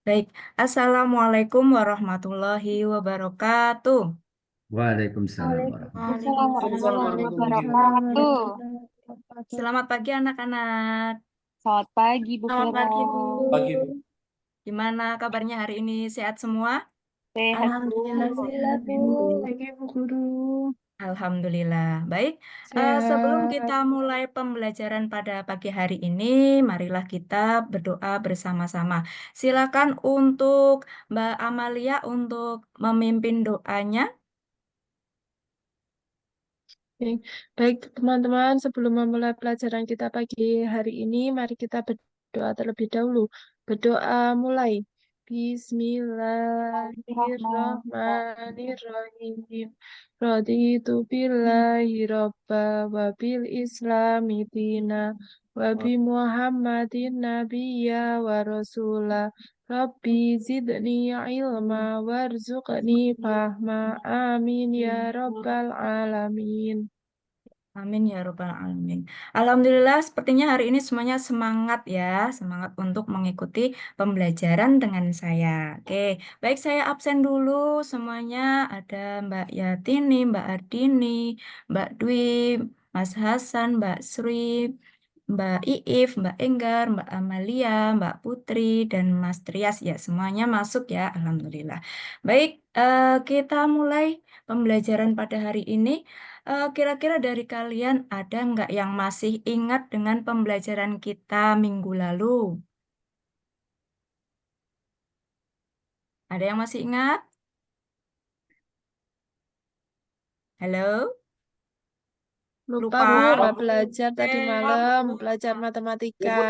Baik, Assalamualaikum warahmatullahi wabarakatuh. Waalaikumsalam warahmatullahi Waalaikumsalam wabarakatuh. warahmatullahi Waalaikumsalam wabarakatuh. warahmatullahi wabarakatuh. Selamat pagi anak-anak. Selamat pagi, Bu Selamat Vero. pagi, Bu. Pagi, Bu. Gimana kabarnya hari ini? Sehat semua? Sehat, Bu. Alhamdulillah Alhamdulillah, sehat, Bu. Bu. Pagi, Bu Guru. Alhamdulillah. Baik, sebelum kita Sehat. mulai pembelajaran pada pagi hari ini, marilah kita berdoa bersama-sama. Silakan untuk Mbak Amalia untuk memimpin doanya. Oke. Baik, teman-teman, sebelum memulai pelajaran kita pagi hari ini, mari kita berdoa terlebih dahulu. Berdoa mulai. Bismillahirrahmanirrahim. Bismillahirrahmanirrahim. Raditu billahi robba wa bil islami dina wa bi Muhammadin nabiyya wa rasula. Rabbi zidni ilma warzuqni fahma. Amin ya rabbal alamin. Amin ya robbal alamin. Alhamdulillah, sepertinya hari ini semuanya semangat ya, semangat untuk mengikuti pembelajaran dengan saya. Oke, baik saya absen dulu semuanya. Ada Mbak Yatini, Mbak Ardini, Mbak Dwi, Mas Hasan, Mbak Sri, Mbak Iif, Mbak Enggar, Mbak Amalia, Mbak Putri, dan Mas Trias ya, semuanya masuk ya, Alhamdulillah. Baik, kita mulai pembelajaran pada hari ini. Kira-kira dari kalian ada nggak yang masih ingat dengan pembelajaran kita minggu lalu? Ada yang masih ingat? Halo? Lupa Lupa? Bu, Lupa, nggak Bu. belajar tadi malam, belajar Ya, matematika. Bu.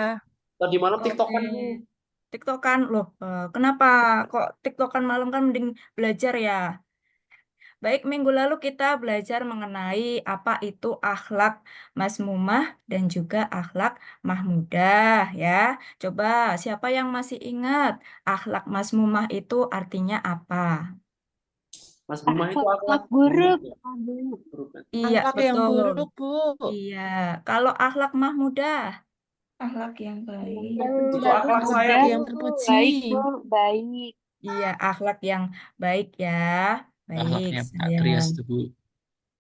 Tadi malam Oke. TikTokan, Bu. TikTokan loh. Kenapa kok TikTokan malam kan mending belajar ya? Baik, minggu lalu kita belajar mengenai apa itu akhlak Masmumah dan juga akhlak Mahmudah ya. Coba siapa yang masih ingat akhlak Masmumah itu artinya apa? Mas Bima itu Akhlak akhlak buruk buruk. ya. Buruk kan? Iya, Akhlak yang betul. buruk, Bu. Iya, kalau akhlak Mahmudah, Akhlak yang baik. Yang Itu bagus, akhlak saya, mudah, Akhlak Bu. yang terpuji. baik, Bu. Baik. iya akhlak yang baik ya. Baik, Akhlaknya Pak Trias sayang. tuh Bu.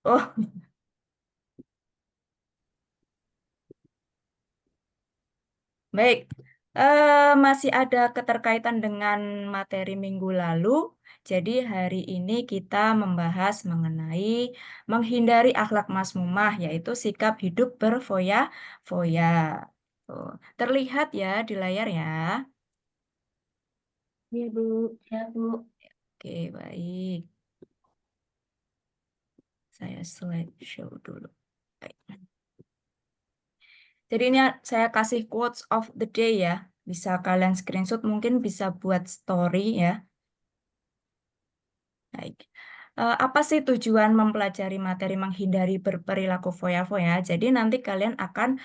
Oh, baik, masih ada keterkaitan dengan materi minggu lalu. Jadi hari ini kita membahas mengenai menghindari akhlak masmumah, yaitu sikap hidup berfoya-foya. Tuh, terlihat ya di layar ya. Iya, Bu. Ya, Bu. Oke, baik. Saya slideshow dulu. Baik. Jadi ini saya kasih quotes of the day ya. Bisa kalian screenshot, mungkin bisa buat story ya. Baik. Apa sih tujuan mempelajari materi menghindari berperilaku foya-foya? Jadi nanti kalian akan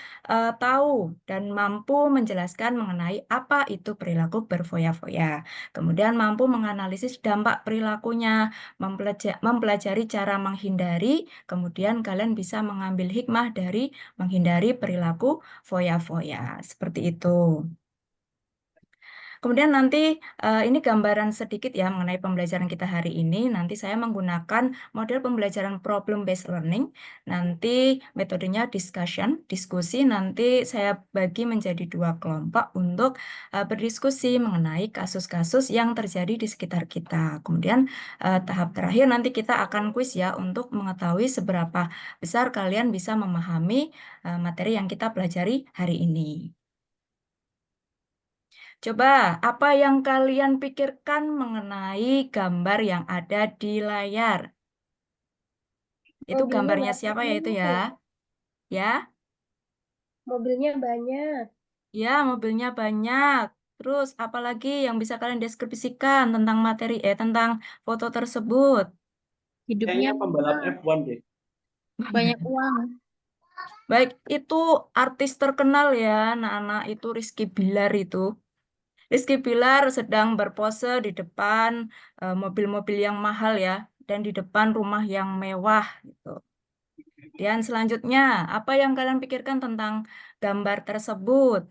tahu dan mampu menjelaskan mengenai apa itu perilaku berfoya-foya. Kemudian mampu menganalisis dampak perilakunya, mempelajari cara menghindari, kemudian kalian bisa mengambil hikmah dari menghindari perilaku foya-foya. Seperti itu. Kemudian nanti ini gambaran sedikit ya mengenai pembelajaran kita hari ini. Nanti saya menggunakan model pembelajaran problem based learning. Nanti metodenya discussion, diskusi. Nanti saya bagi menjadi dua kelompok untuk berdiskusi mengenai kasus-kasus yang terjadi di sekitar kita. Kemudian tahap terakhir nanti kita akan kuis ya untuk mengetahui seberapa besar kalian bisa memahami materi yang kita pelajari hari ini. Coba, apa yang kalian pikirkan mengenai gambar yang ada di layar? Itu Mobilnya gambarnya banyak, siapa ya itu ya? Bu. Ya, Mobilnya banyak. ya mobilnya banyak. Terus, apalagi yang bisa kalian deskripsikan tentang tentang foto tersebut? Kayaknya Hidupnya pembalap mewah. F1 deh. Banyak uang. Baik, itu artis terkenal ya, anak-anak itu Rizky Bilar itu. Rizky Bilar sedang berpose di depan mobil-mobil yang mahal ya, dan di depan rumah yang mewah gitu. Dan selanjutnya, apa yang kalian pikirkan tentang gambar tersebut?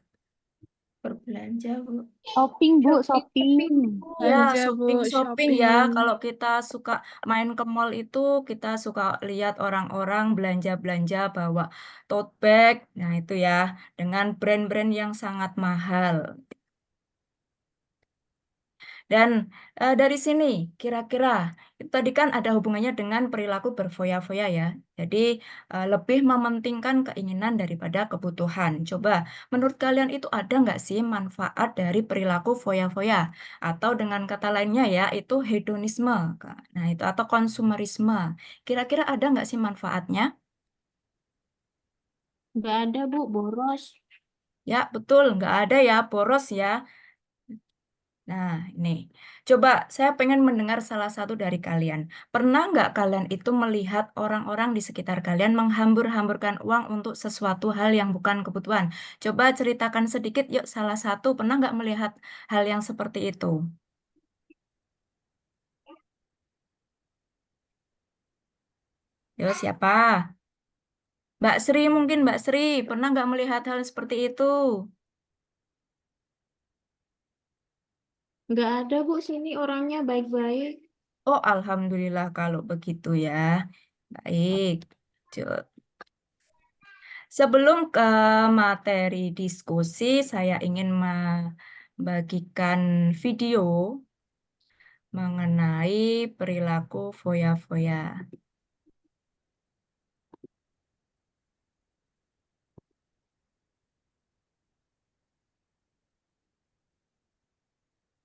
berbelanja, Bu. Shopping, Bu, shopping. Ya, Belanja, Bu, shopping-shopping ya. shopping. Kalau kita suka main ke mall itu, kita suka lihat orang-orang belanja-belanja bawa tote bag. Nah, itu ya, dengan brand-brand yang sangat mahal. Dan dari sini, kira-kira itu tadi kan ada hubungannya dengan perilaku berfoya-foya ya. Jadi lebih mementingkan keinginan daripada kebutuhan. Coba, menurut kalian itu ada nggak sih manfaat dari perilaku foya-foya? Atau dengan kata lainnya ya, itu hedonisme. Nah, itu atau konsumerisme. Kira-kira ada nggak sih manfaatnya? Nggak ada, Bu, boros. Ya, betul, nggak ada ya, boros ya. Nah, ini. Coba saya pengen mendengar salah satu dari kalian. Pernah nggak kalian itu melihat orang-orang di sekitar kalian menghambur-hamburkan uang untuk sesuatu hal yang bukan kebutuhan? Coba ceritakan sedikit, yuk salah satu. Pernah nggak melihat hal yang seperti itu? Yuk, siapa? Mbak Sri mungkin, Mbak Sri. Pernah nggak melihat hal seperti itu? Nggak ada, Bu, sini orangnya baik-baik. Oh, alhamdulillah kalau begitu ya. Baik. Cuk. Sebelum ke materi diskusi, saya ingin membagikan video mengenai perilaku foya-foya.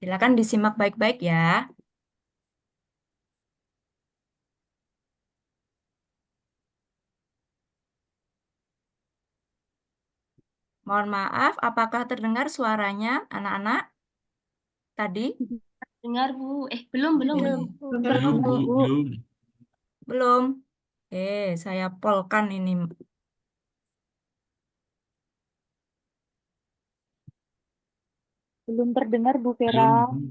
Silakan disimak baik-baik ya. Mohon maaf, apakah terdengar suaranya anak-anak tadi? Dengar, Bu. Belum. Ya, Oke. Bu. Belum, Bu. Belum. Belum? Oke, saya polkan ini. Belum terdengar, Bu Vera. Belum.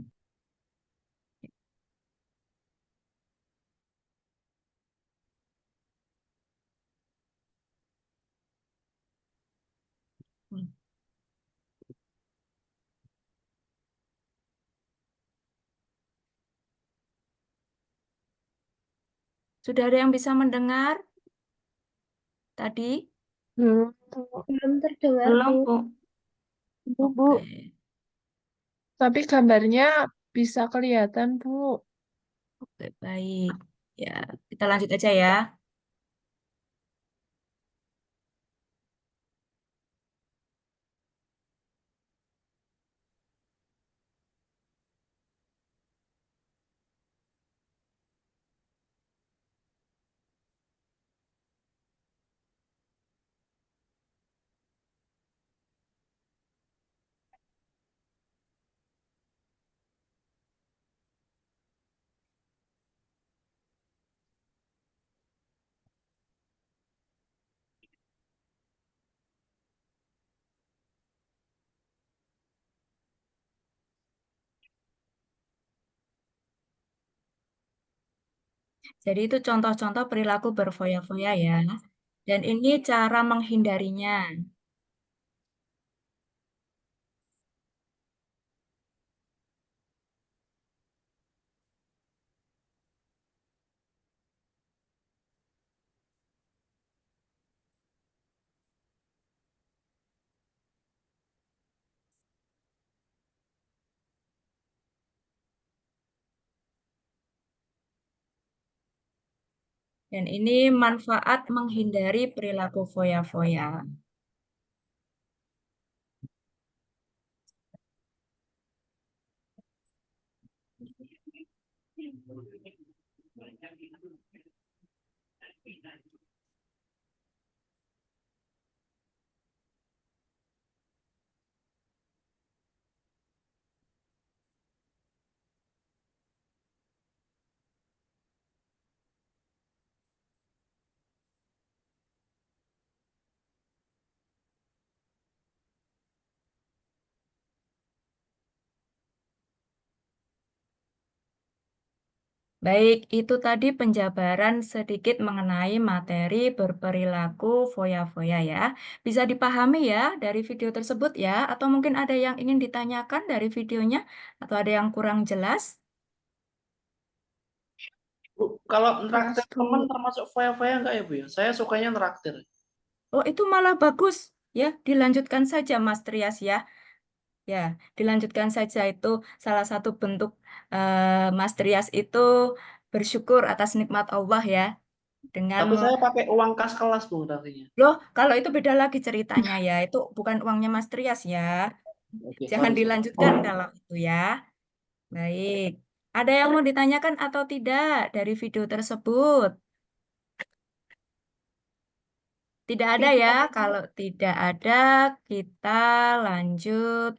Sudah ada yang bisa mendengar tadi? Belum, Belum terdengar, Belum, Bu. Bu, Bu. Oke. tapi gambarnya bisa kelihatan, Bu. Oke, baik. Ya, kita lanjut aja ya. Jadi itu contoh-contoh perilaku berfoya-foya ya. Dan ini cara menghindarinya. Dan ini manfaat menghindari perilaku foya-foya. Baik, itu tadi penjabaran sedikit mengenai materi berperilaku foya-foya ya. Bisa dipahami ya dari video tersebut ya, atau mungkin ada yang ingin ditanyakan dari videonya, atau ada yang kurang jelas? Bu, kalau Jelas, nraktir Bu. teman termasuk foya-foya enggak ya, Bu ya? Saya sukanya nraktir. Oh, itu malah bagus ya. Dilanjutkan saja Mas Trias ya. Ya, dilanjutkan saja itu salah satu bentuk Mas Trias itu bersyukur atas nikmat Allah ya dengan Tapi saya pakai uang kas kelas, Bu, artinya. Loh, kalau itu beda lagi ceritanya ya. Itu bukan uangnya Mas Trias ya. Oke, Jangan sorry. dilanjutkan kalau itu ya. Baik. Ada yang mau ditanyakan atau tidak dari video tersebut? Tidak ada ya. Kalau tidak ada, kita lanjut.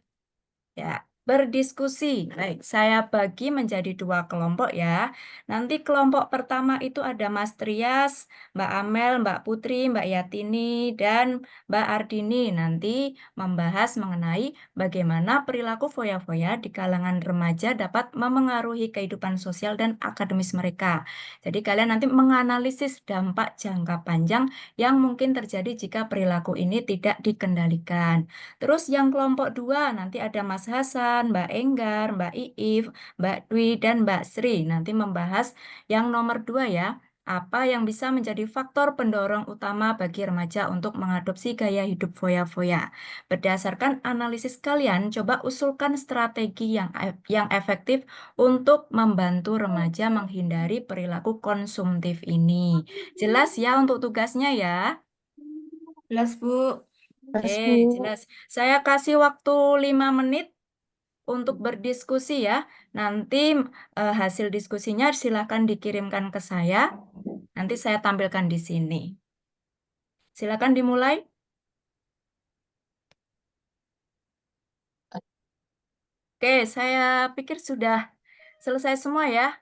Ya, berdiskusi. Baik, saya bagi menjadi dua kelompok ya. Nanti kelompok pertama itu ada Mas Trias, Mbak Amel, Mbak Putri, Mbak Yatini, dan Mbak Ardini. Nanti membahas mengenai bagaimana perilaku foya-foya di kalangan remaja dapat memengaruhi kehidupan sosial dan akademis mereka. Jadi kalian nanti menganalisis dampak jangka panjang yang mungkin terjadi jika perilaku ini tidak dikendalikan. Terus yang kelompok dua nanti ada Mas Hasan, Mbak Enggar, Mbak Iif, Mbak Dwi, dan Mbak Sri. Nanti membahas yang nomor dua ya. Apa yang bisa menjadi faktor pendorong utama bagi remaja untuk mengadopsi gaya hidup foya-foya? Berdasarkan analisis kalian, coba usulkan strategi yang efektif untuk membantu remaja menghindari perilaku konsumtif ini. Jelas ya untuk tugasnya ya? Jelas, Bu. Oke, Jelas, Bu. jelas. Saya kasih waktu 5 menit untuk berdiskusi ya. Nanti hasil diskusinya silakan dikirimkan ke saya. Nanti saya tampilkan di sini. Silakan dimulai. Oke, saya pikir sudah selesai semua ya.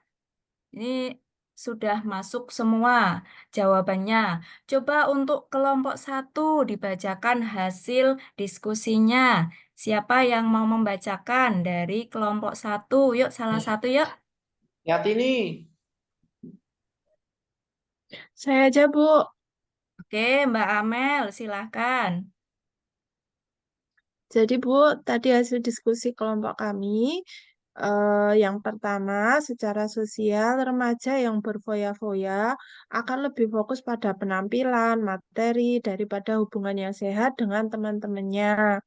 Ini sudah masuk semua jawabannya. Coba untuk kelompok satu dibacakan hasil diskusinya. Siapa yang mau membacakan dari kelompok satu? Yuk, salah satu yuk. Yatini. Saya aja, Bu. Oke, Mbak Amel, silahkan. Jadi, Bu, tadi hasil diskusi kelompok kami, yang pertama, secara sosial, remaja yang berfoya-foya akan lebih fokus pada penampilan, materi, daripada hubungan yang sehat dengan teman-temannya.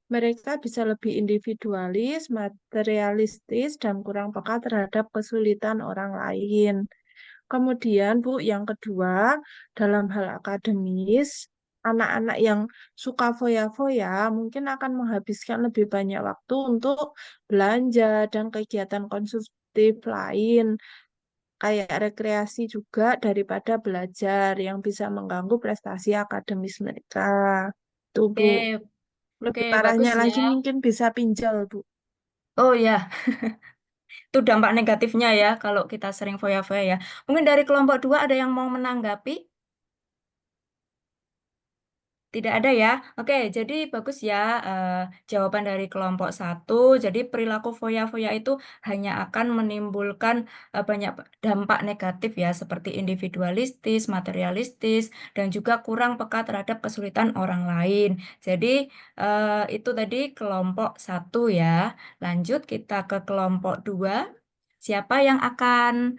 Mereka bisa lebih individualis, materialistis, dan kurang peka terhadap kesulitan orang lain. Kemudian, Bu, yang kedua, dalam hal akademis, anak-anak yang suka foya-foya mungkin akan menghabiskan lebih banyak waktu untuk belanja dan kegiatan konsumtif lain, kayak rekreasi juga daripada belajar yang bisa mengganggu prestasi akademis mereka. Tuh, Bu. Oke, oke, Lebih bagus parahnya ya. lagi mungkin bisa pinjal, Bu. Oh ya, itu dampak negatifnya ya kalau kita sering foya-foya ya. Mungkin dari kelompok dua ada yang mau menanggapi? Tidak ada ya. Oke, jadi bagus ya jawaban dari kelompok satu. Jadi perilaku foya-foya itu hanya akan menimbulkan banyak dampak negatif ya, seperti individualistis, materialistis, dan juga kurang peka terhadap kesulitan orang lain. Jadi itu tadi kelompok satu ya. Lanjut kita ke kelompok dua. Siapa yang akan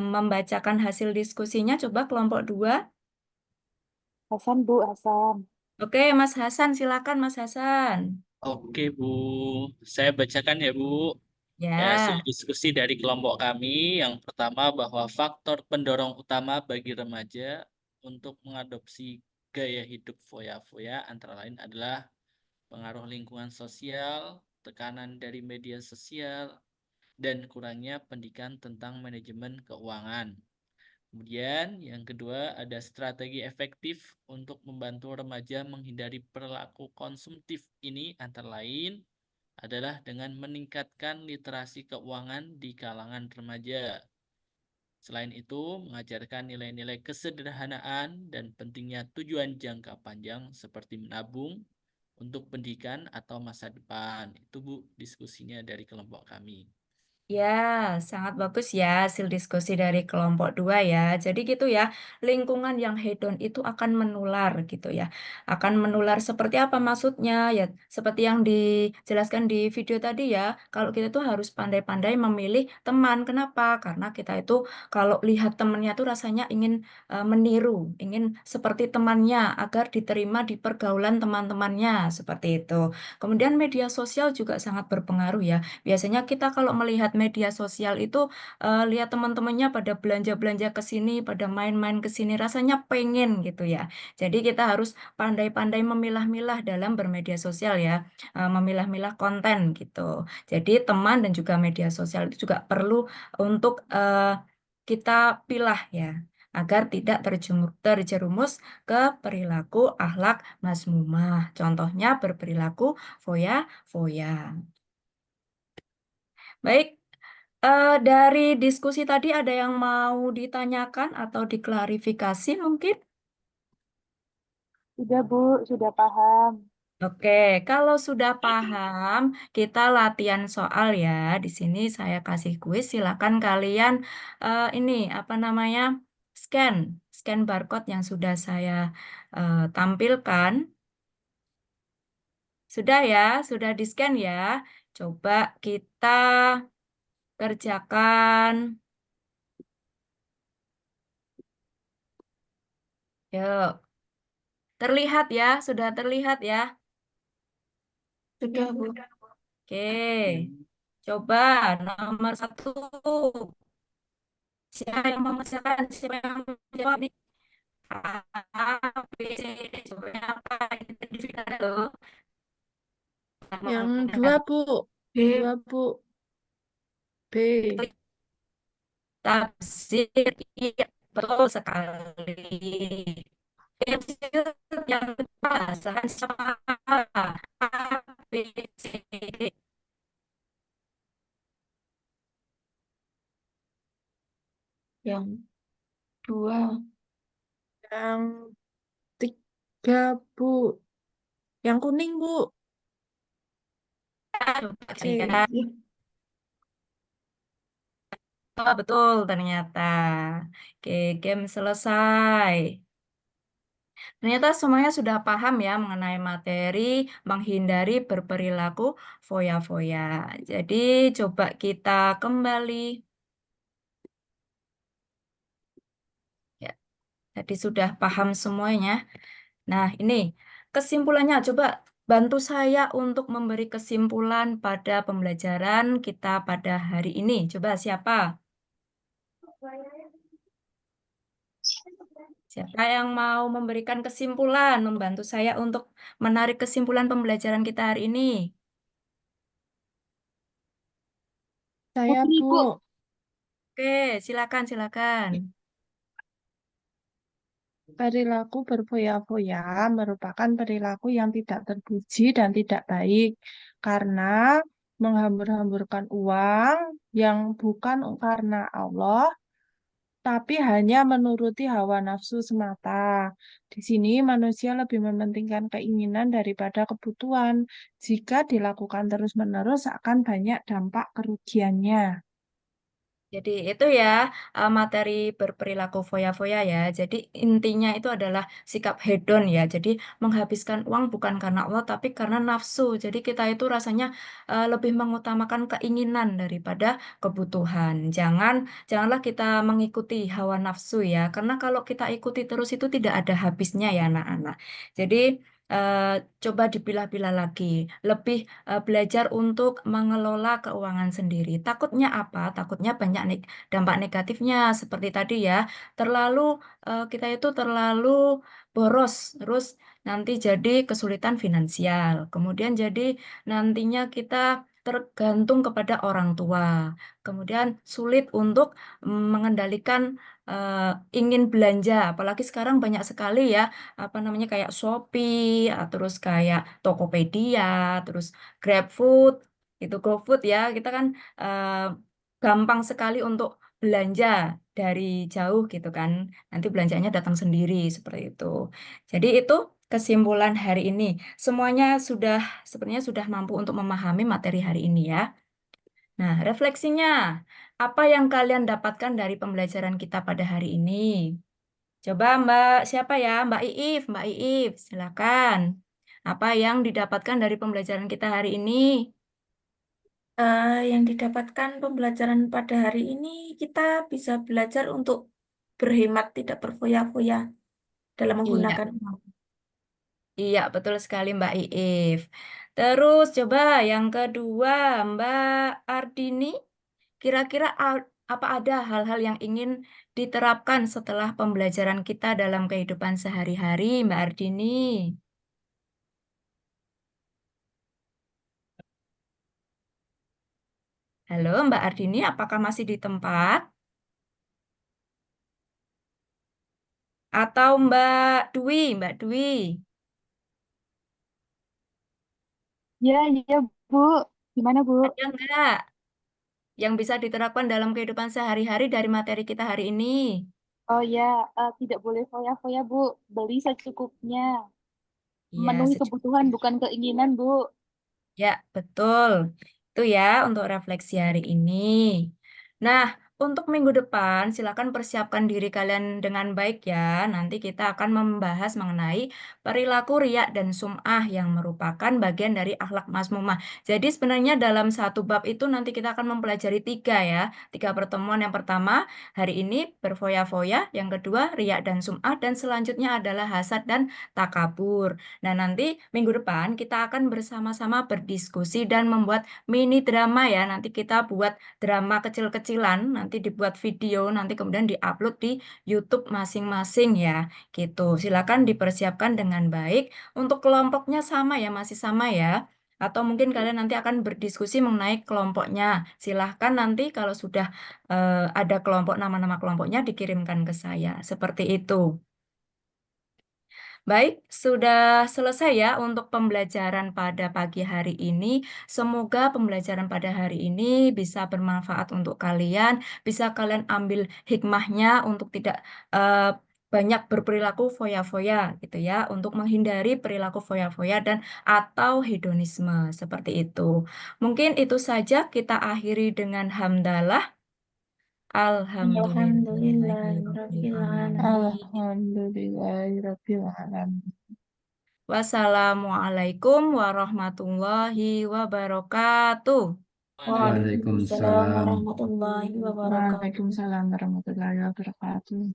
membacakan hasil diskusinya? Coba kelompok dua. Hasan, Bu, Hasan. Oke, Mas Hasan, silakan Mas Hasan. Oke, Bu. Saya bacakan ya, Bu. Hasil Ya, diskusi dari kelompok kami yang pertama bahwa faktor pendorong utama bagi remaja untuk mengadopsi gaya hidup foya-foya antara lain adalah pengaruh lingkungan sosial, tekanan dari media sosial, dan kurangnya pendidikan tentang manajemen keuangan. Kemudian yang kedua ada strategi efektif untuk membantu remaja menghindari perilaku konsumtif ini antara lain adalah dengan meningkatkan literasi keuangan di kalangan remaja. Selain itu, mengajarkan nilai-nilai kesederhanaan dan pentingnya tujuan jangka panjang seperti menabung untuk pendidikan atau masa depan. Itu, Bu, diskusinya dari kelompok kami. Ya, sangat bagus ya hasil diskusi dari kelompok 2 ya. Jadi gitu ya, lingkungan yang hedon itu akan menular gitu ya. Akan menular seperti apa maksudnya? Ya, seperti yang dijelaskan di video tadi ya, kalau kita tuh harus pandai-pandai memilih teman. Kenapa? Karena kita itu kalau lihat temannya tuh rasanya ingin meniru, ingin seperti temannya agar diterima di pergaulan teman-temannya, seperti itu. Kemudian media sosial juga sangat berpengaruh ya. Biasanya kita kalau melihat media sosial itu lihat teman-temannya pada belanja-belanja ke sini, pada main-main ke sini, rasanya pengen gitu ya. Jadi kita harus pandai-pandai memilah-milah dalam bermedia sosial ya, memilah-milah konten gitu. Jadi teman dan juga media sosial itu juga perlu untuk kita pilah ya, agar tidak terjerumus ke perilaku akhlak mazmumah. Contohnya berperilaku foya-foya. Baik, dari diskusi tadi ada yang mau ditanyakan atau diklarifikasi mungkin? Sudah, Bu, sudah paham. Oke, kalau sudah paham, kita latihan soal ya. Di sini saya kasih kuis, silakan kalian ini apa namanya? Scan, scan barcode yang sudah saya tampilkan. Sudah ya, sudah di-scan ya. Coba kita kerjakan. Yuk, terlihat ya, sudah terlihat ya. Sudah, Bu. Oke, coba nomor 1. Siapa yang mau mengerjakan? Siapa yang menjawab nih? A, B, C, D. Jawabannya apa? Ini terdividet loh. Yang dua, Bu. B. Dua, Bu. B. Tafsir, iya, betul sekali. Yang bahasan sama A, B, C, D. Yang dua. Yang tiga, Bu. Yang kuning, Bu. Coba C. lihat. Oh, betul ternyata. Oke, game selesai. Ternyata semuanya sudah paham ya mengenai materi menghindari berperilaku foya-foya. Jadi coba kita kembali. Ya, tadi sudah paham semuanya. Nah, ini kesimpulannya. Coba bantu saya untuk memberi kesimpulan pada pembelajaran kita pada hari ini. Coba siapa? Siapa yang mau memberikan kesimpulan, membantu saya untuk menarik kesimpulan pembelajaran kita hari ini? Saya, Putri, Bu. Bu. Oke, silakan, silakan. Perilaku berfoya-foya merupakan perilaku yang tidak terpuji dan tidak baik karena menghambur-hamburkan uang yang bukan karena Allah, tapi hanya menuruti hawa nafsu semata. Di sini manusia lebih mementingkan keinginan daripada kebutuhan. Jika dilakukan terus-menerus akan banyak dampak kerugiannya. Jadi itu ya materi berperilaku foya-foya ya. Jadi intinya itu adalah sikap hedon ya. Jadi menghabiskan uang bukan karena Allah tapi karena nafsu. Jadi kita itu rasanya lebih mengutamakan keinginan daripada kebutuhan. Janganlah kita mengikuti hawa nafsu ya. Karena kalau kita ikuti terus itu tidak ada habisnya ya anak-anak. Jadi eh, coba dipilah-pilah lagi. Lebih belajar untuk mengelola keuangan sendiri. Takutnya apa? Takutnya banyak dampak negatifnya seperti tadi ya. Terlalu kita itu terlalu boros, terus nanti jadi kesulitan finansial. Kemudian jadi nantinya kita tergantung kepada orang tua. Kemudian sulit untuk mengendalikan ingin belanja. Apalagi sekarang banyak sekali ya apa namanya kayak Shopee, terus kayak Tokopedia, terus GrabFood, itu GoFood ya. Kita kan gampang sekali untuk belanja dari jauh gitu kan. Nanti belanjanya datang sendiri seperti itu. Jadi itu kesimpulan hari ini. Semuanya sepertinya sudah mampu untuk memahami materi hari ini ya. Nah, refleksinya, apa yang kalian dapatkan dari pembelajaran kita pada hari ini? Coba Mbak, siapa ya? Mbak Iif, silakan. Apa yang didapatkan dari pembelajaran kita hari ini? Yang didapatkan pembelajaran pada hari ini, kita bisa belajar untuk berhemat, tidak berfoya-foya dalam Iya, menggunakan uang. iya betul sekali Mbak Iif. Terus coba yang kedua, Mbak Ardini, kira-kira apa ada hal-hal yang ingin diterapkan setelah pembelajaran kita dalam kehidupan sehari-hari, Mbak Ardini? Halo, Mbak Ardini, apakah masih di tempat? Atau Mbak Dwi, Mbak Dwi? Ya, iya, Bu. Gimana, Bu? Ada nggak yang bisa diterapkan dalam kehidupan sehari-hari dari materi kita hari ini? Oh ya, tidak boleh foya-foya, Bu. Beli secukupnya. Iya, Memenuhi kebutuhan, bukan keinginan, Bu. ya, betul. Itu ya untuk refleksi hari ini. Nah, untuk minggu depan, silakan persiapkan diri kalian dengan baik ya. Nanti kita akan membahas mengenai perilaku riya dan sum'ah yang merupakan bagian dari akhlak mazmumah. Jadi sebenarnya dalam satu bab itu nanti kita akan mempelajari tiga ya. Tiga pertemuan. Yang pertama, hari ini berfoya-foya. Yang kedua, riya dan sum'ah. Dan selanjutnya adalah hasad dan takabur. Nah, nanti minggu depan kita akan bersama-sama berdiskusi dan membuat mini drama ya. Nanti kita buat drama kecil-kecilan, nanti dibuat video, nanti kemudian diupload di YouTube masing-masing ya. Gitu. Silakan dipersiapkan dengan baik. Untuk kelompoknya sama ya, masih sama ya. Atau mungkin kalian nanti akan berdiskusi mengenai kelompoknya. Silahkan nanti kalau sudah ada kelompok, nama-nama kelompoknya dikirimkan ke saya. Seperti itu. Baik, sudah selesai ya untuk pembelajaran pada pagi hari ini. Semoga pembelajaran pada hari ini bisa bermanfaat untuk kalian, bisa kalian ambil hikmahnya untuk tidak eh, banyak berperilaku foya-foya gitu ya, untuk menghindari perilaku foya-foya dan atau hedonisme seperti itu. Mungkin itu saja kita akhiri dengan hamdalah. Alhamdulillahirobbilalamin. Alhamdulillahirrahmanirrahim. Wassalamualaikum warahmatullahi wabarakatuh. Waalaikumsalam Waalaikumsalam. warahmatullahi wabarakatuh. Waalaikumsalam warahmatullahi wabarakatuh.